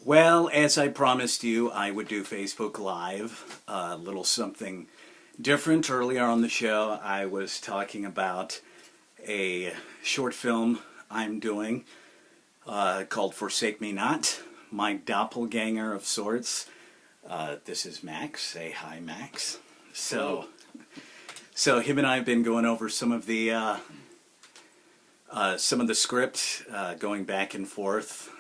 Well, as I promised you, I would do Facebook Live, a little something different. Earlier on the show, I was talking about a short film I'm doing called Forsake Me Not, my doppelganger of sorts. This is Max. Say hi, Max. So him and I have been going over some of the script, going back and forth.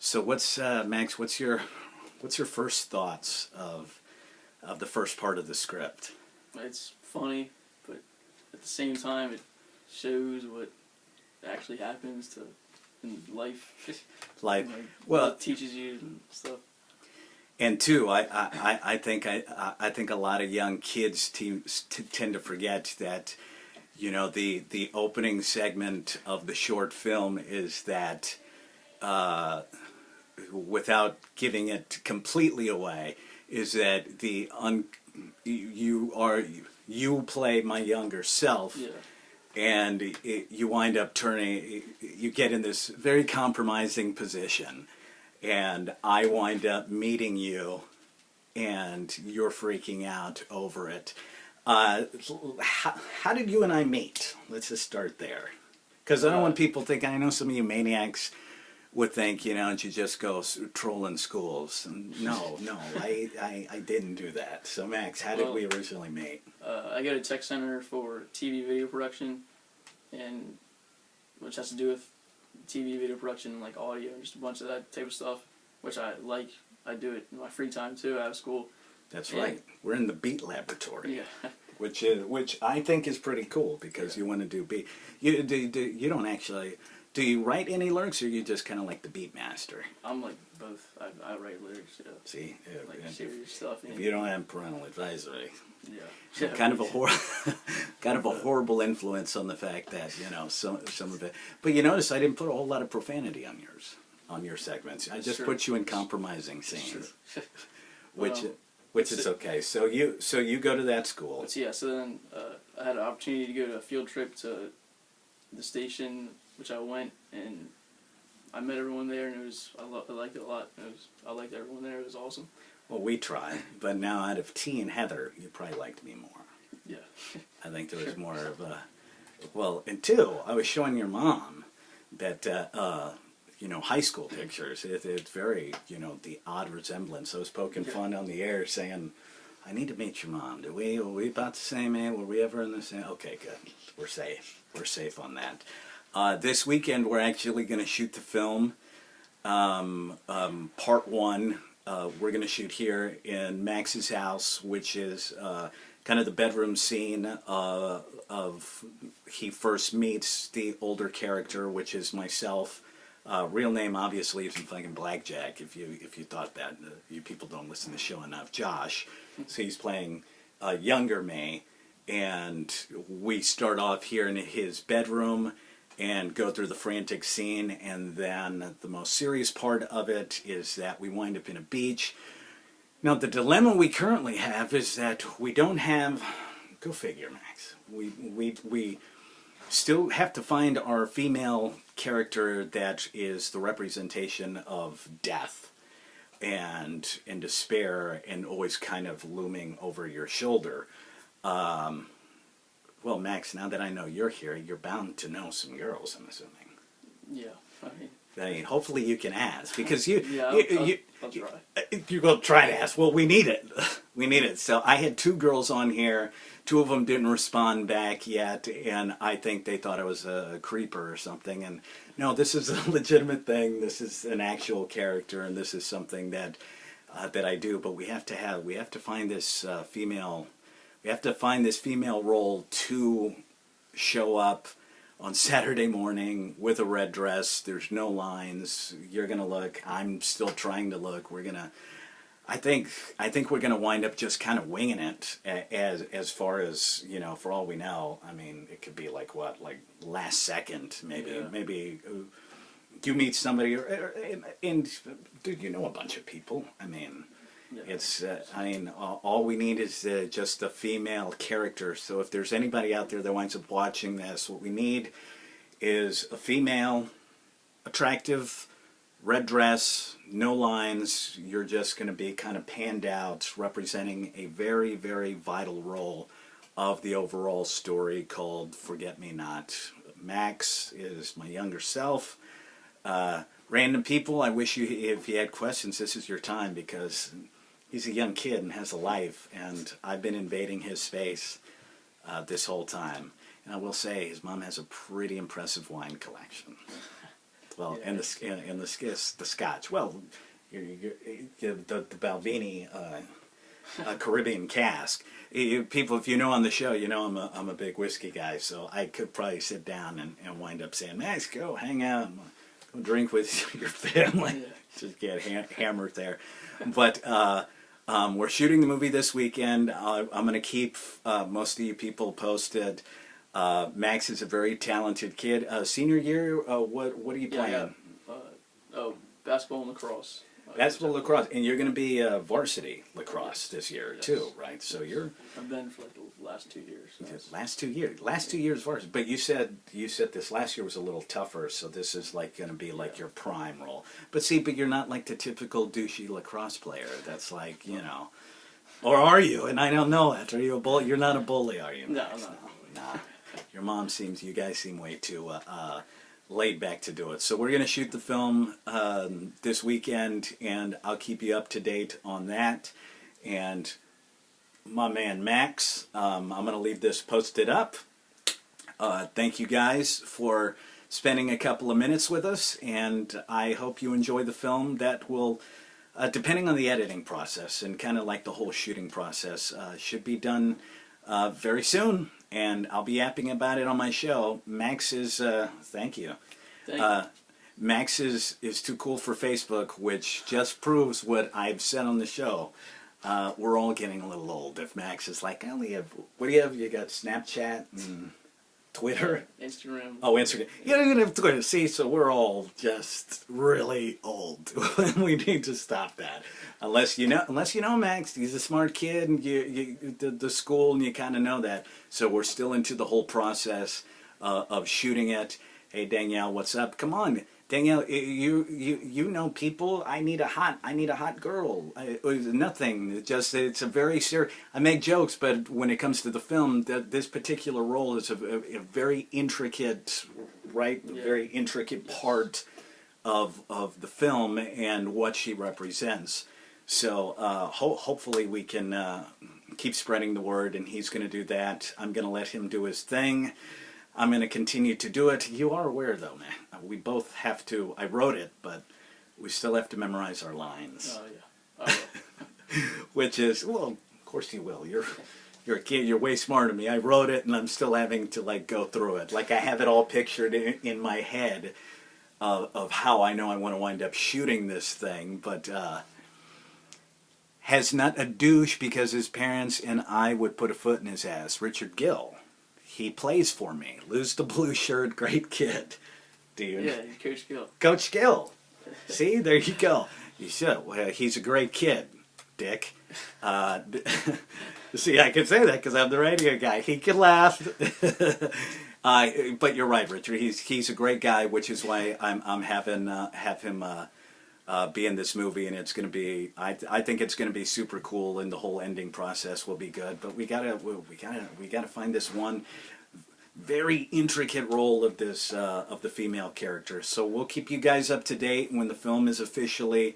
So what's Max? What's your first thoughts of the first part of the script? It's funny, but at the same time, it shows what actually happens in life. Like, Like, well, it teaches you and stuff. and two, I think a lot of young kids tend to forget that, you know, the opening segment of the short film is that. Without giving it completely away, is that you play my younger self, Yeah. and you wind up you get in this very compromising position, and I wind up meeting you, and you're freaking out over it. How did you and I meet? Let's just start there, because I don't want people thinking. I know some of you maniacs would think, you know, you just go trolling schools. No, I didn't do that. So, Max, how did we originally meet? I go to tech center for TV video production, and which has to do with TV video production, like audio and just a bunch of that type of stuff, which I like. I do it in my free time too out of school. That's right. We're in the beat laboratory. Yeah. Which I think is pretty cool, because you want to do beat. You don't actually. Do you write any lyrics, or you just kind of like the beat master? I'm like both. I write lyrics, yeah. See, Like serious stuff. if you don't have parental advisory, Yeah. kind of a horrible influence on the fact that, you know, some of it. But you notice I didn't put a whole lot of profanity on your segments. I just put you in compromising scenes, which is okay. So you go to that school. So then I had an opportunity to go to a field trip to the station, which I went, and I met everyone there, and I liked it a lot. I liked everyone there. It was awesome. Well, we try, but now out of T and Heather, you probably liked me more. Yeah. I think there was more of a. Well, and two, I was showing your mom that you know, high school pictures. It's very, you know, the odd resemblance. I was poking fun on the air, saying, "I need to meet your mom. Were we about the same age? Were we ever in the same?" Okay, good. We're safe. We're safe on that. This weekend, we're actually going to shoot the film. Part one, we're going to shoot here in Max's house, which is kind of the bedroom scene of he first meets the older character, which is myself. Real name, obviously, isn't fucking Blackjack. If you thought that, you people don't listen to the show enough. Josh, so he's playing younger me, and we start off here in his bedroom and go through the frantic scene, and then the most serious part of it is that we wind up in a beach. Now, the dilemma we currently have is that we don't have, go figure, Max, we still have to find our female character that is the representation of death and despair, and always kind of looming over your shoulder. Well, Max, now that I know you're here, you're bound to know some girls, I'm assuming. Yeah. I mean, hopefully you can ask, because I'll try. You're going to try to ask. Well, we need it. We need it. So I had two girls on here. Two of them didn't respond back yet, and I think they thought I was a creeper or something. And no, this is a legitimate thing. This is an actual character, and this is something that I do. But we have to find this female. We have to find this female role to show up on Saturday morning with a red dress. There's no lines. You're gonna look. I'm still trying to look. I think we're gonna wind up just kind of winging it. As far as, you know, for all we know, I mean, it could be like last second, maybe. Yeah. Maybe you meet somebody, and dude, you know a bunch of people. I mean. Yeah. It's, all we need is just a female character. So if there's anybody out there that winds up watching this, what we need is a female, attractive, red dress, no lines. You're just going to be kind of panned out, representing a very, very vital role of the overall story called Forget Me Not. Max is my younger self. Random people, I wish you, if you had questions, this is your time, because he's a young kid and has a life, and I've been invading his space this whole time. And I will say, his mom has a pretty impressive wine collection. Well, Yeah. and the Scotch. Well, the Balvenie Caribbean cask. People, if you know on the show, you know I'm a big whiskey guy, so I could probably sit down and wind up saying, "Max, go hang out, go drink with your family." Yeah. Just get hammered there. But we're shooting the movie this weekend. I'm going to keep most of you people posted. Max is a very talented kid. Senior year, what are you playing? Basketball and lacrosse. Basketball, lacrosse, and you're going to be varsity lacrosse this year too, right? So you're I've been for like the last 2 years. So last 2 years varsity. But you said this last year was a little tougher, so this is like going to be like your prime role. But see, you're not like the typical douchey lacrosse player. That's like, you know, or are you? And I don't know that. Are you a bully? You're not a bully, are you? No, Max? no. Nah. Your mom you guys seem way too laid back to do it. So we're going to shoot the film this weekend, and I'll keep you up to date on that. And my man Max, I'm going to leave this posted up. Thank you guys for spending a couple of minutes with us, and I hope you enjoy the film. That will, depending on the editing process and kind of like the whole shooting process, should be done very soon. And I'll be yapping about it on my show. Max is, thank you. Max is too cool for Facebook, which just proves what I've said on the show. We're all getting a little old. If Max is like, I only have, what do you have? You got Snapchat and Twitter? Instagram. Oh, Instagram. You don't even have Twitter. See, so we're all just really old. We need to stop that. Unless you know Max, he's a smart kid, and the school, and you kind of know that. So we're still into the whole process of shooting it. Hey Danielle, what's up? Come on, Danielle. You know people. I need a hot girl. Nothing. It's a very serious. I make jokes, but when it comes to the film, this particular role is a very intricate, right? Yeah. Very intricate part of the film and what she represents. So hopefully we can keep spreading the word, and he's going to do that. I'm going to let him do his thing. I'm going to continue to do it. You are aware, though, man. We both have to. I wrote it, but we still have to memorize our lines. Oh yeah. I will. Which is, well, of course you will. You're a kid. You're way smarter than me. I wrote it, and I'm still having to like go through it. Like I have it all pictured in my head of how I know I want to wind up shooting this thing, but. Has not a douche because his parents and I would put a foot in his ass. Richard Gill. He plays for me. Lose the blue shirt, great kid. Do you? Yeah, Coach Gill. Coach Gill. See, there you go. You should. Well, he's a great kid, Dick. See, I can say that because I'm the radio guy. He can laugh. But you're right, Richard. He's a great guy, which is why I'm having have him. Be in this movie, and it's going to be. I think it's going to be super cool, and the whole ending process will be good. But we gotta find this one very intricate role of this of the female character. So we'll keep you guys up to date when the film is officially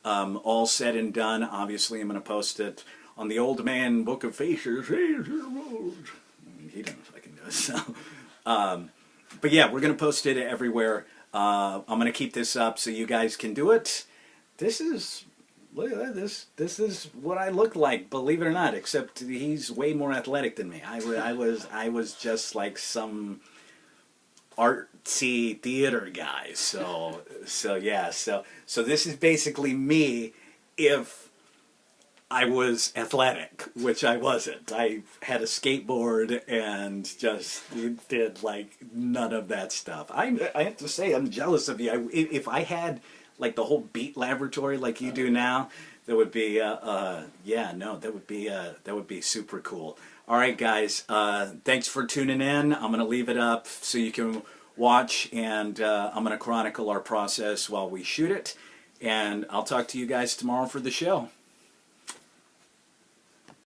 all said and done. Obviously, I'm going to post it on the Old Man Book of Faces. He doesn't fucking do it. So, but yeah, we're going to post it everywhere. I'm going to keep this up so you guys can do it. Look at this. This is what I look like, believe it or not, except he's way more athletic than me. I was just like some artsy theater guy. So yeah. So this is basically me if I was athletic, which I wasn't. I had a skateboard and just did like none of that stuff. I have to say I'm jealous of you. If I had like the whole beat laboratory like you do now, that would be that would be super cool. All right, guys. Thanks for tuning in. I'm gonna leave it up so you can watch, and I'm going to chronicle our process while we shoot it. And I'll talk to you guys tomorrow for the show.